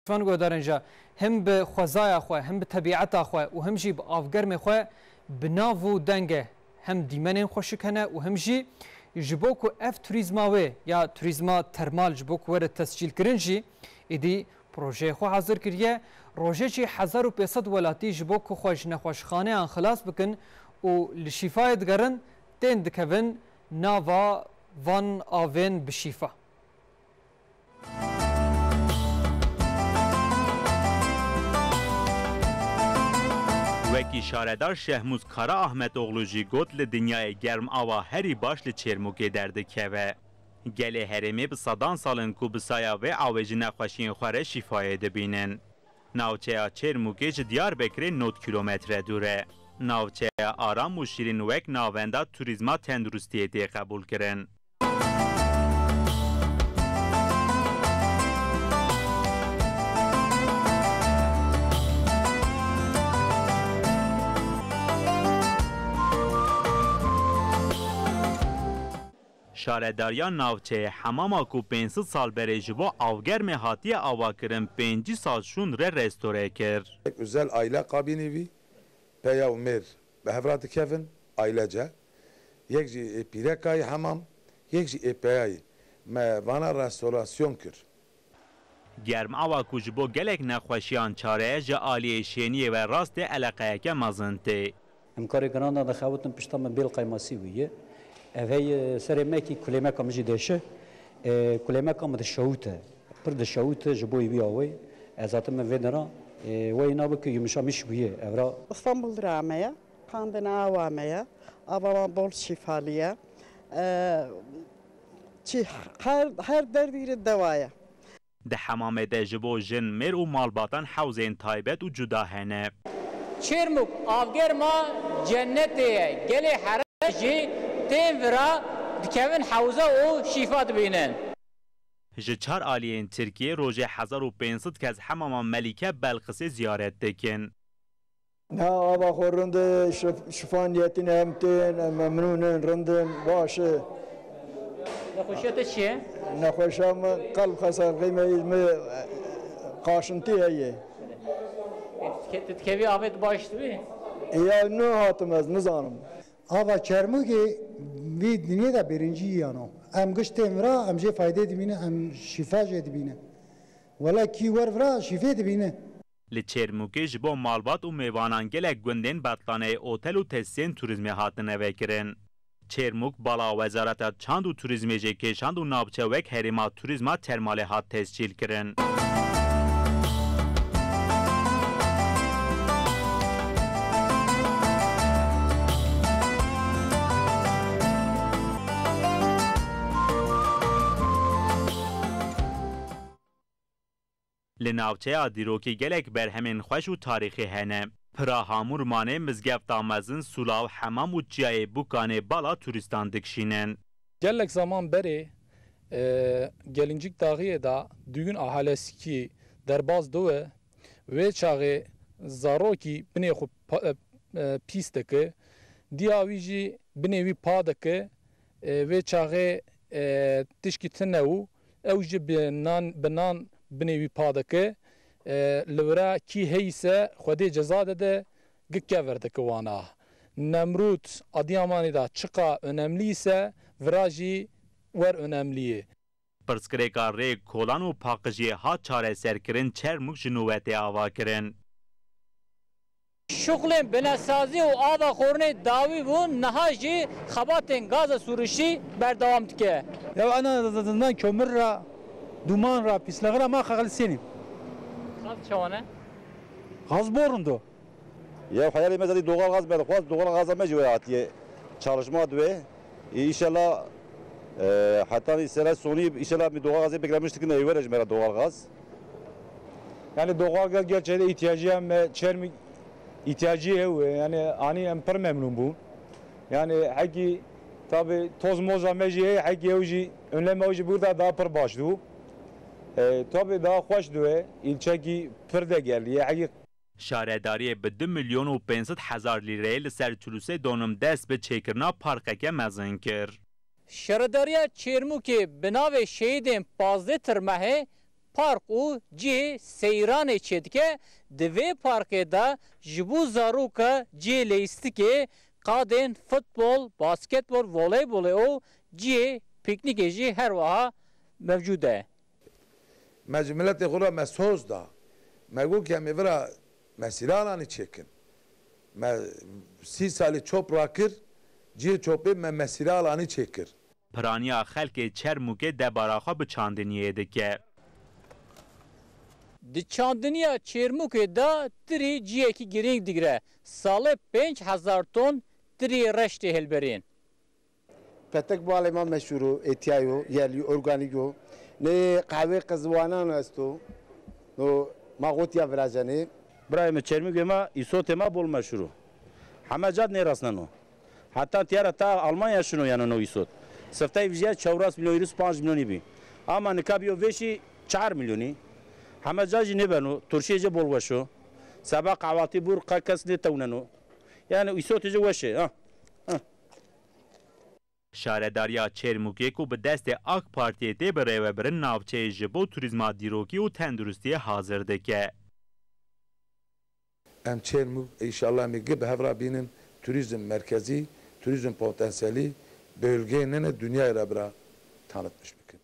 فان گودارنجا هم به خوزای خو هم به طبیعت خو و هم جی به افگرم خو بناو دنگه هم دیمن خوش کنه و هم جی جبو کو اف توریزماوی یا توریزما ترمال جبو کو ور تسجیل کرنجی ایدی پروژه خو حاضر کریه روژه چی 1500 ولاتی جبو کو خوش نخوشخانه ان خلاص بکن و لشفای دگرن تن دکون ناوا وان آوین بشیفا وکی شاردار شهموز کارا احمد اغلوجی گوت لدنیای گرم آوا هری باش لچرموکی درده که گله هرمی به صدان سالن کو بسایا و آویج نخوشین خوره شفایه دبینن. ناوچه چرموکی جه دیار بکره 9 کیلومتر دوره. ناوچه آرام و شیرین وک ناونده توریزما تندرستیتی قبول کرن. شارداریان ناوچه حماما کو 500 سال بره جبو avger hatiye ava kirin 5 سال şun re restore kir. Özel aile kabini peyavmer behevrat kevin ailece yekji pirekay hamam yekji epey me vana restorasyon kir. Germ ava ku jbo gelek nexweşiyan çare ji aliyê şeniye ve rastê eleqeyeke mazinte. Em karê giranda da xewtin pişta me bêl qeymasî wî Evey seremeki kulemeka mji deşe, kulemeka mı deşaute, pır deşaute jiboy bir avay, zaten vedera, vay nabık yumuşamış buye, evra. İstanbul dramaya, kandına avamaya, avama bol şifaliye, her derdiri devaya. De hamamede jibo jin mer u malbatan havzên taybet u cuda hene. Çermuk avgerma cennetiye gele haraji تیمورا دکون حوزه و شیفات بینن. جچار آلیین ترکیه روزه 1500 کز حمام ملیکه بلخصی زیارت دکن. نه آبا خورند شفانیتی نمتین ممنونن رندن باشه. نخوشیت چیه؟ نخوشم قلب خسر قیمه قاشنتی هیه. تتکوی آفت باشت بی؟ یا نه هاتم از نزانم. آقا چرموگی وی دنیا دا برنجی یانو ام گشت امرا ام جه فایده دبینه ام شفا جه دبینه ولا کی ورورا شفا دبینه لچرموگی جبو مالبات و میوانان گلک گوندین بطلانه اوتل و تسین توریزمی هاتنه وکرن. چرموگ بالا وزارت چاند و توریزمی جه کشاند و نابچه وک هریما توریزما ترماله هات تسجیل کرن. لناوچه دیروکی گلک برهمین خوش و تاریخی هنه. پراهامور مانه مزگفت آمزن سولاو حمام و جای بوکانه بالا توریستان دکشینن. گلک زمان بری گلنجیک داغیه دا دوگون احالسی کی درباز دوه و چاقه زاروکی بنی خو پیس دکه دیاویجی بنی وی پا دکه و چاقه تشکی تنو اوجی بنان بنوی پادکه لورا کی هیسه خودی جزا داده گکه ورده کوانا نمرود ادیامانی دا چقا önemliyse viraji wer önemliye پرسکریکار ری کولان و پاکجی ها چاره سرکرین چرموک جنوبتی آوا کرن. شغل بناسازی و آوا خورنه داوی و نهاجی خباتن گاز سروشی بردوام تکه. یا انا kömür را duman ra pisleğe ama xalsinin. Gaz çavane? Gaz borundu. Ya hayali mezadi doğal gaz beri xwaz doğal gaza mecburiyatiye çalışma dve. İnşallah hatta sene sonu inşallah bir doğal gazı beklemiştik ne vereceğiz mera doğal gaz. Yani doğal gaz gerçekten ihtiyacı hem çermik ihtiyacı yani ani emper memnun bu. Yani hakki tabi toz moza meciye hakki evci önleme evci burada daha per başlıyor. tabii daha hoş duye ilçeki pırda geldi. شارهداری به 2 میلیون و 500 هزار لیره لسر چلوسه دونم دست به چیکرنا پارکه مزن کر. شارداری چرمو که بناو شهیدین 15 ترمه park û cihê seyranê çêdike di vê parkê de ji bo zaroka cihê lêstikê qadên futbol, basketbol, voleybolê û cihê piknikê jî her wiha mevcûd e. Me ji milletê xwe re me soz da. Me got ke em ê vira mesîlaranî çêkin. Me 30 salî çop rakir, cihê çopê me mesîlaranî çêkir. Piraniya xelkê Çermûkê debara xwe bi çandiniyê dike. Di çandiniya Çêrmûkê de tirî cihekî girîng digire. Salê 5000 ton tirî reştê hilberên. Petek bu alema meşhuru etiyayo yerli organiko ne kahve kızvanan asto no magotiya virajani برای چرمی ما ایسوت ما بول مشروع همه جد نیراست نو حتی تیار تا آلمانیا شنو یعنی نو ایسوت سفتای ویژه 4 میلیون یورو 5 میلیونی بی اما نکابیو ویشی 4 میلیونی همه جاجی نبنو ترشیه جه بول وشو سبا قواتی بور قاکس نتوننو یعنی ایسوت جه وشه Şaredariya Çermûkê ku bi destê AK Partiyê tê bi rêvebirin navçeyê ji bo turîzma dîrokî û tenduristiyê hazir dike. Em Çermûk inşallah em ê bi hev bînin turizm merkezî, turizm potansiyelî bölgeyê ne dünyayê re bira tanıtmış bikin.